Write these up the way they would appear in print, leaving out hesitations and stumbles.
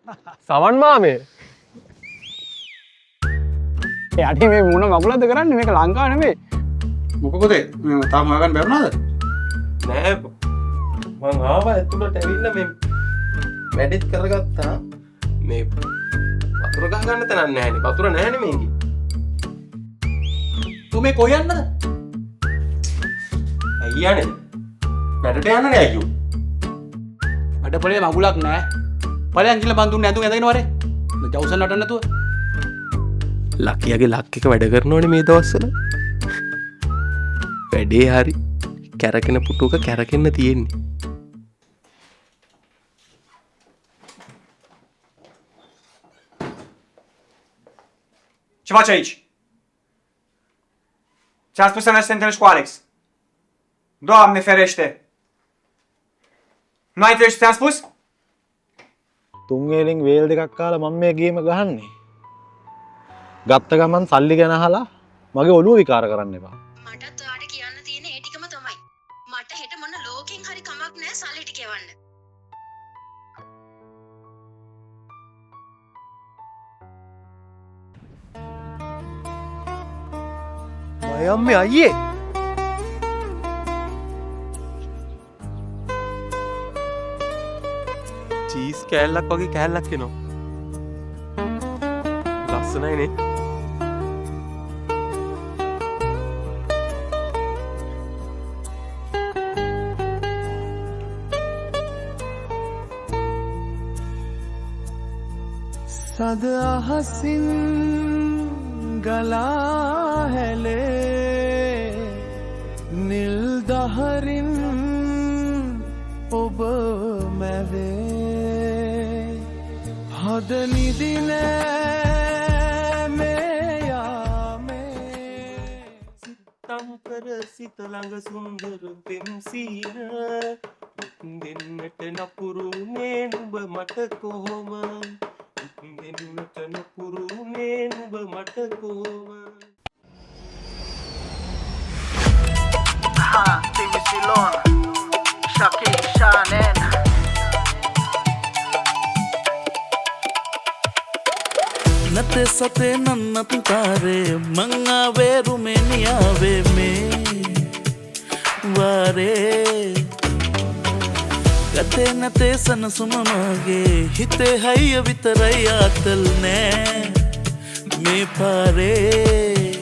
සමන් මාමේ. යටි මේ මොන මගුලද කරන්නේ මේක ලංකාව නෙමෙයි. මොකද මේ තාම හොයාගන්න බැරුණාද? නෑ මං ආවා ඇතුළට ඇවිල්ලා මේ වැඩිත් කරගත්තා. මේ වතුර ගහ ගන්න තැනක් නැහැනේ. වතුර නැහැනේ මේකේ. තෝ මේ කොහෙ යන්නද? ඇයි යන්නේ? වැඩට යන්නනේ අයියෝ. අඩපොලේ මගුලක් නෑ. ඵලයන් කියලා බඳුන් නැඳුන් ඇඳගෙන වරේ. ජවුසන් නටන්න නැතුව. ලකියගේ ලක් එක වැඩ කරනවනේ මේ දවස්වල. වැඩේ හරි කැරකෙන පුටුක කැරකෙන්න තියෙන්නේ. Ce faci aici? Ți-am spus să mergi să te întâlnești cu Alex. Doamne ferește! Nu ai înțeles ce ți-am spus? තුන්වේලින් වේල් දෙකක් කාලා මම මේ ගේම ගහන්නේ. ගත්ත ගමන් සල්ලි ගැන අහලා මගේ ඔළුව විකාර කරන්න එපා. මටත් ඔයාට කියන්න තියෙන ඒ ටිකම තමයි. මට හෙට මොන ලෝකෙන් හරි කමක් නැහැ සල්ලි ටික එවන්න. මයම්මේ අයියේ. චීස් කෑල්ලක් වගේ කෑල්ලක් එනවා. ලස්සනයිනේ. සද අහසින් ගලා හැලේ නිල් දහරින් ඔබ මැවේ හද නිදිනෑ මේ යාමේ සිතම් කර සිත ළඟ සුන්දර පෙම්සීර දෙන්නට නපුරුනේ නුඹ මට කොහොම දෙන්නට නපුරුනේ නුඹ මට කොහොම TV Silon, Shaki Shanen. नते सते नन्नत तारे मंगा वे रुमेनिया वे में वारे गते नते सन सुममागे हिते हय वितरय आतल ने මේ පාරේ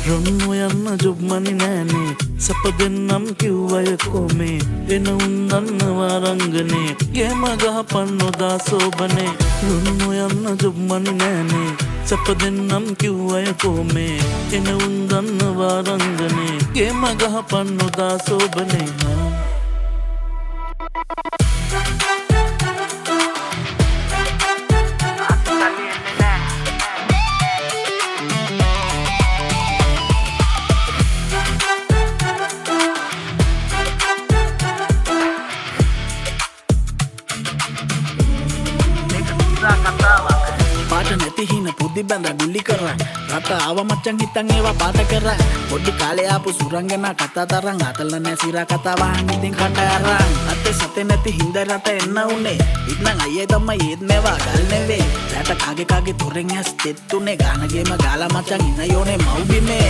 රොන්නු යන්න ජොබ් මනි නෑනේ සප දෙන්නම් කිව්වය කොමේ එන උන්නන්නවා රංගනේ ගේම ගහපන් නොදා සෝබනේ රොන්නු යන්න ජොබ් මනි නෑනේ සප දෙන්නම් කිව්වය කොමේ එන උන්නන්නවා රංගනේ ගේම ගහපන් නොදා සෝබනේ පාට නැති හින පුද්දි බැඳ ගුල්ලි කරන් රට ආව මච්චන් හිතන් ඒවා පාට කරන් පොඩි කාලේ ආපු සුරංගන කතා තරම් අතල නැසිරා කතා වහන් ඉතින් කට අරන් අතේ සතේ නැති හිඳ රට එන්න උනේ ඉත්නම් අයියේ තමයි ඒත් මේවා ගල් නෙවේ රට කාගේ තොරෙන් ඇස් තෙත්තුනේ ගානගේම ගාලා මචං ඉන්න යෝනේ මව්බිමේ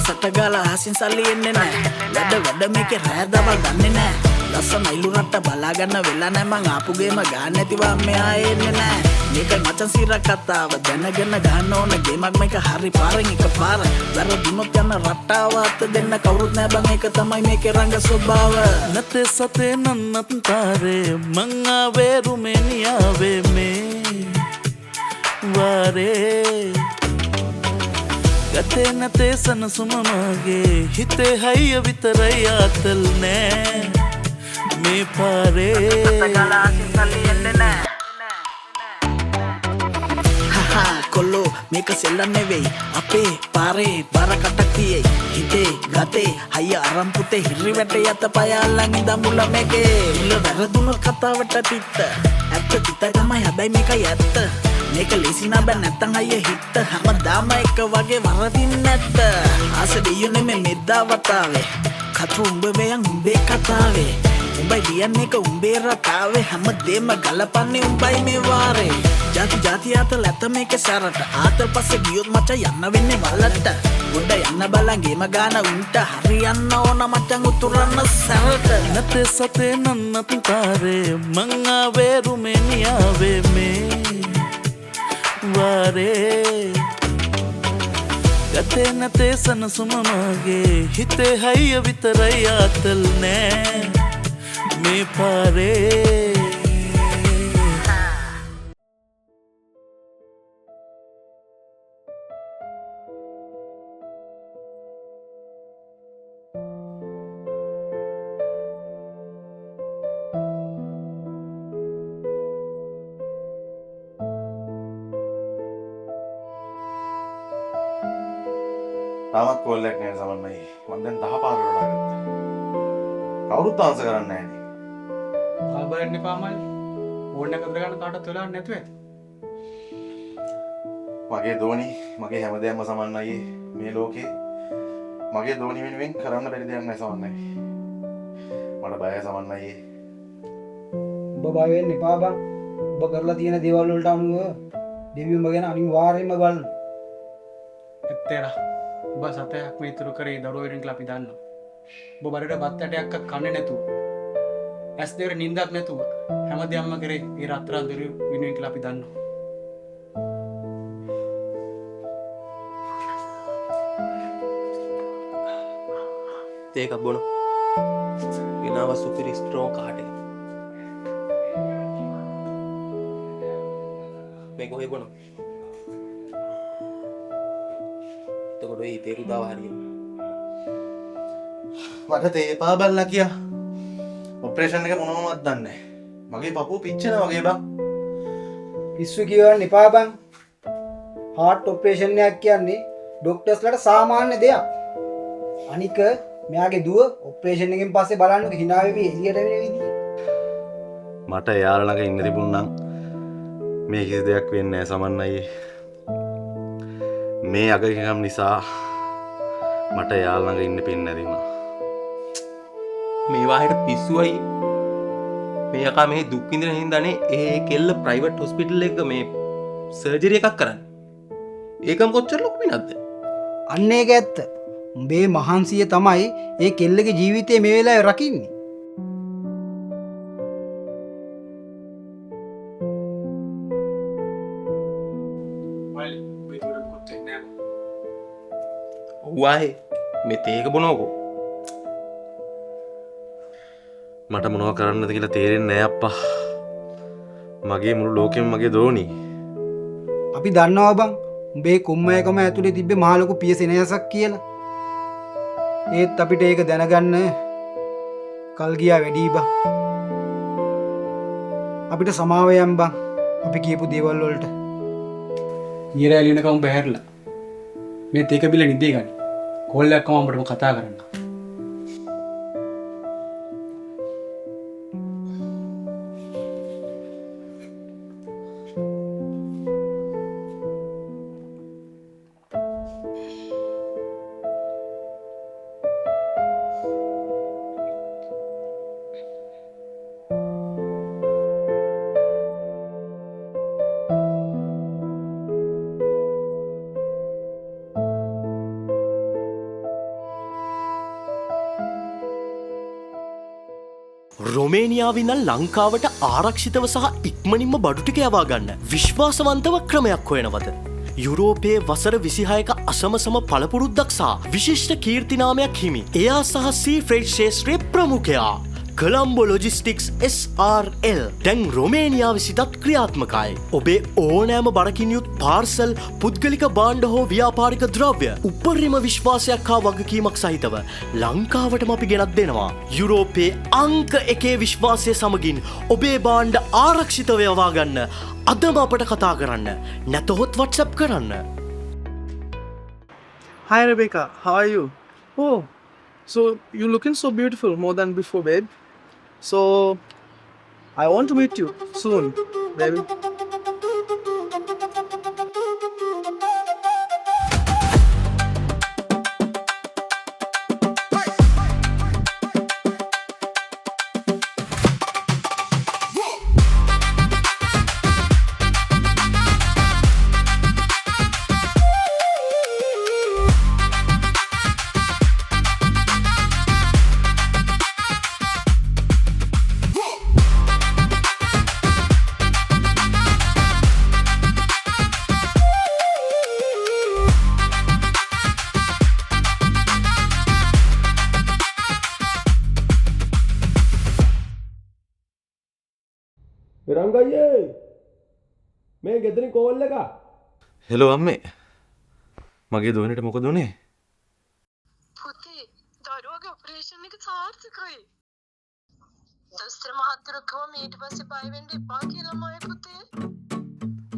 සට ගාලා ආසින් සල්ලි එන්නේ නැහැ වැඩ මේකේ රෑ දවල් ගන්නෙ නැහැ ලස්සන ඉලු රට බලාගන්න වෙලා නැහැ මං ආපු ගේම ගාන්න නැතිව මෙහා එන්නේ නැහැ මේක මචං සිරා කතාව දැනගෙන ගන්න ඕන ගේමක් මේක හරි පාරෙන් එක පාර වැරදුනොත් යන රටාව අත දෙන්න කවුරුත් නැහැ බං ඒක තමයි මේකේ රංග ස්වභාව नते सते नन्नत तारे मंगा वे रुमेनिया वे में वारे गते नते सन सुममागे हिते हय वितरय आतल ने මේ පාරේ කොල්ලෝ මේක සෙල්ලම් නෙවෙයි අපේ පාරේ බර කටක් තියෙයි හිතේ ගතේ හය අරන් පුතේ හිරි වැටේ යත පය අල්ලන් ඉඳන් මුල මේකේ ඉල්ල වැරදුනොත් කතාවට තිත්ත ඇත්ත තිත තමයි හැබැයි මේකයි ඇත්ත මේක ලේසි නෑ බෑ නැත්තම් අයියේ හිට හැමදාම එක වගේ වරදින් නැත්ත ආස දෙයුනේ මේ මෙද්දා වතාවේ කතු උඹ වේයන් උඹේ කතාවේ උඹයි ලියන්නේ එක උඹේ රටාවේ හැමදේම ගලපන්නේ උඹයි මේ වාරේ ජාති ජාති අතල ඇත මේක සැරට ආතල් පස්සේ ගියොත් මචං යන්න වෙන්නේ වලට ගොඩ යන්න බලන් ගේම ගාන උන්ට හරියන්න ඕන මචං උතුරන්න සැරට නැතේ සතේ නන්න පුකාරේ මං ආවේ රුමේනියාවේ මේ වාරේ ගතේ නැතේ සනසුම මගේ හිතේ හයිය විතරයි ආතල් නෑ මේ පාරේ තාමත් කෝල්ලයක් නෑ සමන්නයි. මම දැන් 10 පාර වඩා ගත්තා. කවුරුත් ආන්සර් කරන්නේ නෑනේ. කලබලෙන්න එපා මල්ලි. ෆෝන් එක අතර ගන්න කාටවත් වෙලාවක් නැතුව ඇති. මගේ දෝනි, මගේ හැමදේම සමන්නයි මේ ලෝකේ. මගේ දෝනි වෙනුවෙන් කරන්න බැරි දෙයක් නෑ සමන්නයි. මට බයයි සමන්නයි. ඔබ බය වෙන්න එපා බං. ඔබ කරලා තියෙන දේවල් වලට අනුව දෙවියන්ම ගැන අනිවාර්යයෙන්ම බලන්න. එත්තේරා. ඔබ සතයක් මේ ඉතුරු කරේ දරුවෝ වෙනුවෙන් කියලා අපි දන්නවා. ඔබ බඩට බත් ඇටයක්වත් කන්නේ නැතුව ඇස් දෙකට නිින්දක් නැතුව හැමදේම කරේ ඒ රත්තරන් දරුවෝ වෙනුවෙන් කියලා අපි දන්නවා. තේක බොන ගෙනාව සුපිරි ස්ට්‍රෝං කාට එක මේ කොහේ බොන එතකොට ඒ තේරු දාව හරිය මට තේපා බල්ලා කියා. ඔපරේෂන් එක මොනවවත් දන්නේ නැහැ. මගේ පපුව පිච්චෙනවා වගේ බං. පිස්සු කියවන්න එපා බං. හાર્ට් ඔපරේෂන් එකක් කියන්නේ ડોක්ටර්ස්ලාට සාමාන්‍ය දෙයක්. අනික මෙයාගේ දුව ඔපරේෂන් එකෙන් පස්සේ බලන්නකො hina වෙවි එළියට වෙන විදිහ. මට එයාලා ළඟ ඉන්න තිබුණනම් මේ කිසි දෙයක් වෙන්නේ නැහැ සමන්නයි. මේ අගකම් නිසා මට එයාලා ළඟ ඉන්න පින් නැති වුණා. මේ වාහෙට පිස්සුවයි මේ යකා මේ දුක් විඳින හින්දානේ ඒ කෙල්ල ප්‍රයිවට් හොස්පිටල් එක මේ සර්ජරි එකක් කරන්නේ. ඒකම කොච්චර ලොකු පිනක්ද? අන්න ඒක ඇත්ත. උඹේ මහන්සිය තමයි ඒ කෙල්ලගේ ජීවිතේ මේ වෙලාවේ රකින්නේ. මල්ලි ඔබ ඉතුරු මොකක්ද වෙන්නේ නැහැ. ඔව් ආයේ මේ තේක බොනෝකෝ. මට මොනව කරන්නද කියලා තේරෙන්නේ නැහැ අප්පා. මගේ මුළු ලෝකෙම මගේ දෝනි. අපි දන්නවා බං. උඹේ කුම්මයකම ඇතුලේ තිබ්බේ මහ ලොකු පියසෙනයසක් කියලා. ඒත් අපිට ඒක දැනගන්න කල් ගියා වැඩි බං. අපිට සමාව යම් බං. අපි කියපු දේවල් වලට. ඊරා එළිනකම් බහැරලා. මේ තේක බිල නිදේ ගනි. කෝල් එකක් කම අපිටම කතා කරන්න. රොමේනියාවින් ලංකාවට ආරක්ෂිතව සහ ඉක්මනින්ම බඩු ටික යවා ගන්න විශ්වාසවන්තව ක්‍රමයක් හොයනවද? යුරෝපයේ වසර 26ක අසමසම පළපුරුද්දක් සහ විශිෂ්ට කීර්තිනාමයක් හිමි එයා සහ සී ෆ්‍රේට් ක්ෂේත්‍රයේ ප්‍රමුඛයා කොලම්බෝ ලොජිස්ටික්ස් SRL දැන් රොමේනියාවේ සිටත් ක්‍රියාත්මකයි. ඔබේ ඕනෑම බරකින් යුත් පාර්සල්, පුද්ගලික භාණ්ඩ හෝ ව්‍යාපාරික ද්‍රව්‍ය උපරිම විශ්වාසයක් හා වගකීමක් සහිතව ලංකාවටම අපි ගෙනත් දෙනවා. යුරෝපයේ අංක 1 විශ්වාසය සමගින් ඔබේ භාණ්ඩ ආරක්ෂිතව යවා ගන්න අදම අපට කතා කරන්න. නැතහොත් WhatsApp කරන්න. Hi Rebecca, how are you? Oh, so you're looking so beautiful more than before, babe. So I want to meet you soon, baby. විරංගයියේ මේ ගෙදරින් කෝල් එක. හෙලෝ අම්මේ. මගේ දුවනට මොකද උනේ? පුතේ දරුවගේ ඔපරේෂන් එක සාර්ථකයි. දොස්තර මහත්තයා කිව්වා මීට පස්සේ බය වෙන්න එපා කියලා මගේ පුතේ.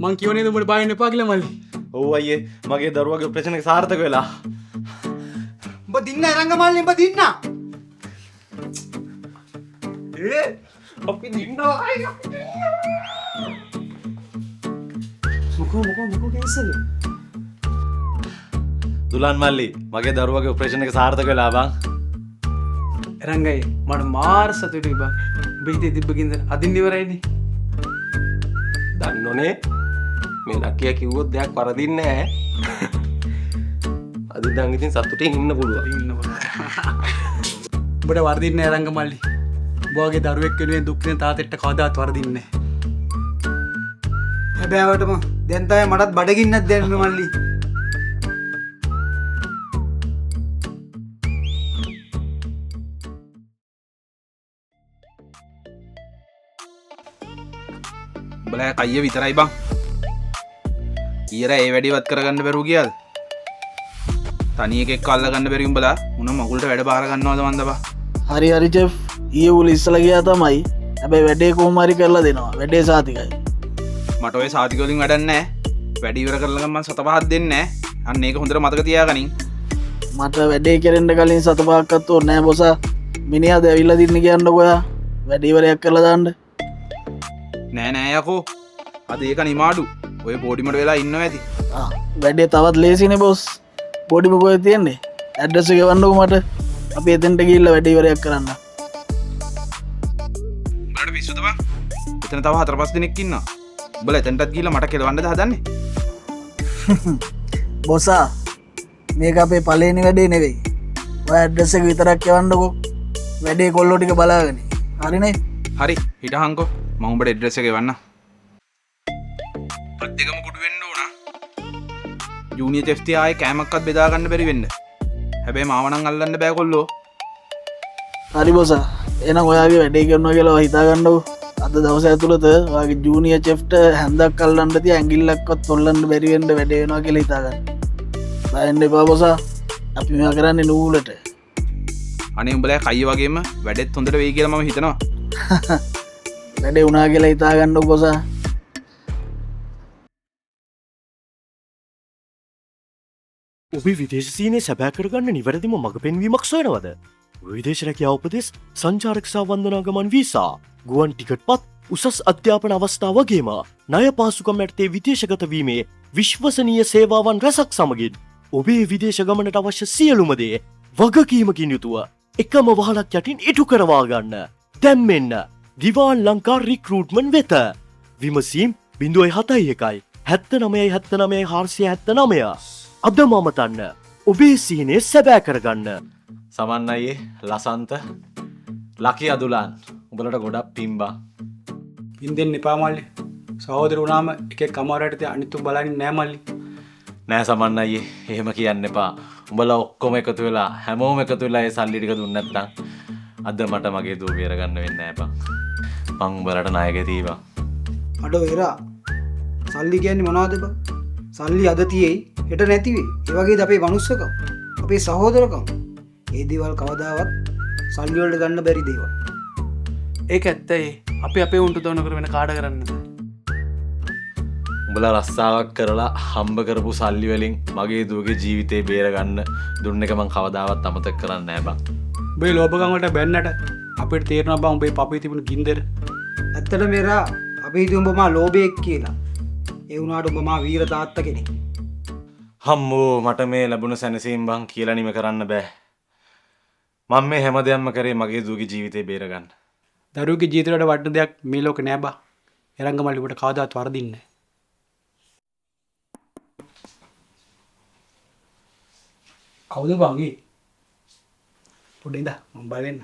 මං කියවනේ උඹට බය වෙන්න එපා කියලා මල්ලි. ඔව් අයියේ මගේ දරුවගේ ඔපරේෂන් එක සාර්ථක වෙලා. උඹ දින්න රංගමල්ලි උඹ දින්න. අපි දින්නවා මොකෝ කේසල. දුලන් මල්ලි මගේ දරුවගේ ඔපරේෂන් එක සාර්ථක වෙලා බං. රංගයි මට මාර සතුටුයි බං. උඹ හිතේ තිබ්බකින්ද අදින් ඉවරයිනේ. දන්නෝනේ මේ ලකියා කිව්වොත් දෙයක් වරදින්නේ නැහැ. අද ඉඳන් ඉතින් සතුටින් ඉන්න පුළුවන්. උඹට වරදින්නේ නැහැ රංගමල්ලි. උඹගේ දරුවෙක් වෙනුවෙන් දුක් විඳින තාත්තට කවදාවත් වරදින්නේ නැහැ. හැබෑවටම දැන් තමයි මටත් බඩගින්නක් දැනෙන්නේ මල්ලි. උඹලා කයිය විතරයි බං. ඊයර ඒ වැඩිවත් කරගන්න බැරුව ගියාද? තනි එකෙක් අල්ල ගන්න බැරි උඹලා මොන මගුලට වැඩ බාර ගන්නවද මන්ද බා? හරි හරි චෙෆ් ඊයේ උල ඉස්සලා ගියා තමයි. හැබැයි වැඩේ කොහොම හරි කරලා දෙනවා. වැඩේ සාතිකයි. මට ඔය සාතික වලින් වැඩක් නැහැ. වැඩි ඉවර කරලා මම සත පහක් දෙන්නේ නැහැ. අන්න ඒක හොඳට මතක තියාගනින්. මට වැඩේ කෙරෙන්න කලින් සත පහක්වත් ඕනේ නැහැ බොසා. මිනිහාද ඇවිල්ලා දින්න කියන්නකෝ ඔයා. වැඩ ඉවරයක් කරලා දාන්න. නෑ නෑ යකෝ. අද ඒක නිමාඩු. ඔය පොඩිමට වෙලා ඉන්නවා ඇති. වැඩේ තවත් ලේසිනේ බොස්. පොඩිම කොහෙද තියෙන්නේ? ඇඩ්‍රස් එක ගවන්නකෝ මට. අපි එතෙන්ට ගිහිල්ලා වැඩ ඉවරයක් කරන්න. උඹලට පිස්සුද බං? එතන තව 4-5 දිනක් ඉන්නවා. උඹලා එතනටත් ගිහිල්ලා මට කෙලවන්නද හදන්නේ? බොසා මේක අපේ පළවෙනි වැඩේ නෙවෙයි. ඔය ඇඩ්‍රස් එක විතරක් යවන්නකෝ. වැඩේ කොල්ලෝ ටික බලාගනි. හරිනේ? හරි හිටහංකෝ. මම උඹට ඇඩ්‍රස් එක එවන්න. අත් දෙකම කුඩු වෙන්න ඕන. ජූනියර් චෙෆ් තියා ආයේ කෑමක්වත් බෙදා ගන්න බැරි වෙන්න. හැබැයි මාව නම් අල්ලන්න බෑ කොල්ලෝ. හරි බොසා. එහෙනම් ඔයාගේ වැඩේ කරනවා කියලා හිතා ගන්නකෝ. අද දවස ඇතුළත ඔයාගේ ජූනියර් චෙෆ්ට හැන්දක් අල්ලන්න තිය ඇඟිල්ලක්වත් තොල්ලන්න බැරි වෙන්න වැඩේ වෙනවා කියලා හිතා ගන්න. බය වෙන්න එපා බොසා. අපි මේවා කරන්නේ නූලට. අනේ උඹලා කයි වගේම වැඩෙත් හොඳට වෙයි කියලා මම හිතනවා. වැඩේ වුණා කියලා හිතා ගන්නකෝ බොසා. ඔබේ විදේශ සීනේ සැබෑ කරගන්න නිවැරදිම මඟ පෙන්වීමක් සොයනවද? විදේශ රැකියාව උපදෙස්, සංචාරක සහ වන්දනාගමන් වීසා, ගුවන් ටිකට්පත්, උසස් අධ්‍යාපන අවස්ථා වගේම ණය පහසුකම් යටතේ විදේශගත වීමේ විශ්වසනීය සේවාවන් රැසක් සමගින් ඔබේ විදේශ ගමනට අවශ්‍ය සියලුම දේ වගකීමකින් යුතුව එකම වහලක් යටින් ඉටු කරවා ගන්න. දැන් මෙන්න දිවාන් ලංකා රික්‍රූට්මන්ට් වෙත. විමසීම් 071 79 79 479. අදම අමතන්න ඔබේ සීනේ සැබෑ කරගන්න. සමන් අයියේ ලසන්ත ලකි අදුලාන් උඹලට ගොඩක් පිම්බා. ඉන්දෙන් එපා මල්ලි. සහෝදර වුණාම එකෙක් අමාරුවට අනිත් උඹ බලන්නේ නෑ මල්ලි. නෑ සමන් අයියේ එහෙම කියන්න එපා. උඹලා ඔක්කොම එකතු වෙලා හැමෝම එකතු වෙලා ඒ සල්ලි ටික දුන්න නැත්නම් අද මට මගේ දුව බේර ගන්න වෙන්නේ නෑ බං. මං උඹලට ණයක දීවා. අඩෝ එරා. සල්ලි කියන්නේ මොනවද බං? සල්ලි අද තියෙයි හෙට නැති වෙයි. ඒ වගේද අපේ මනුස්සකම්, අපේ සහෝදරකම්. ඒ දේවල් කවදාවත් සල්ලි වලට ගන්න බැරි දේවල්. ඒක ඇත්තයි. අපි අපේ උන්ට තෝරන කර වෙන කාඩ කරන්නද? උඹලා රස්සාවක් කරලා හම්බ කරපු සල්ලි වලින් මගේ දුවගේ ජීවිතේ බේර ගන්න දුන්න එක මං කවදාවත් අමතක කරන්නේ නෑ බං. උඹේ ලෝභකම් වලට බැන්නට අපිට තේරෙනවා බං උඹේ පපේ තිබුණු ගින්දර. ඇත්තට මෙරා අපි හිතුව උඹ මා ලෝභයෙක් කියලා. ඒ වුණාට උඹ මා වීර තාත්තා කෙනෙක්. හම්මෝ මට මේ ලැබුණ සැනසීම බං කියලා නිම කරන්න බෑ. මම මේ හැමදේම කරේ මගේ දුවගේ ජීවිතේ බේර ගන්න. දරුවගේ ජීවිතයට වටින දෙයක් මේ ලෝකේ නෑ බං. එරංගමල්ලි උඹට කවදාවත් වරදින්නේ නෑ. කවුද බං ඒ? පොඩ්ඩක් ඉඳ මම බලන්න.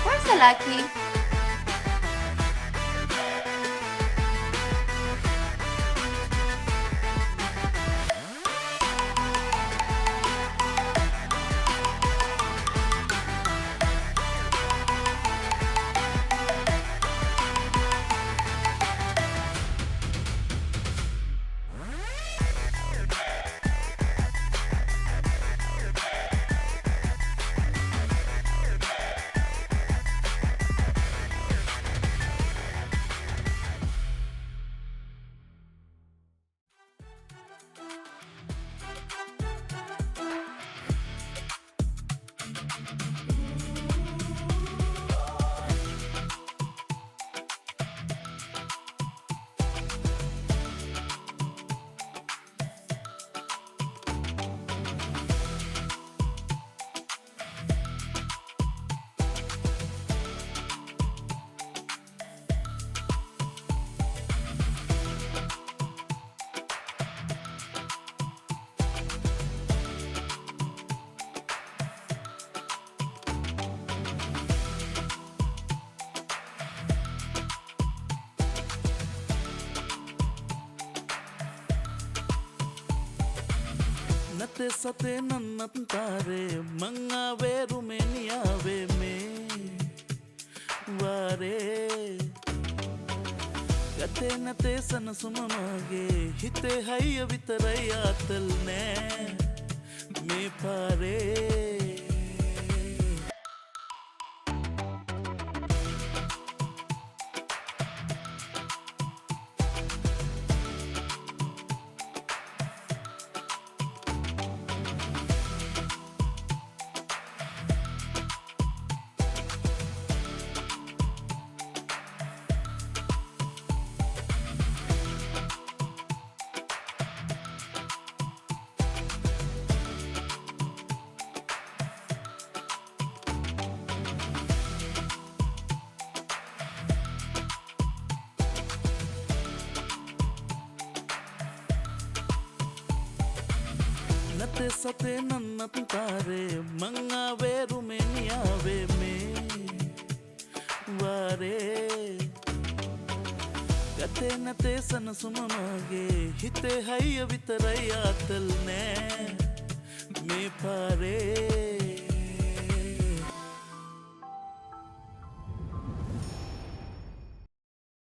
Where's the lucky? नते सते नन्नत तारे मंगावे रुमेनियावे में वारे गते नते सनसुम मागे हिते हय्य वितरय आतल ने මේ පාරේ नते सते नन्नत तारे मंगावे रुमेनियावे में वारे गते नते सनसुम मागे हिते हय्य वितरय आतल ने මේ පාරේ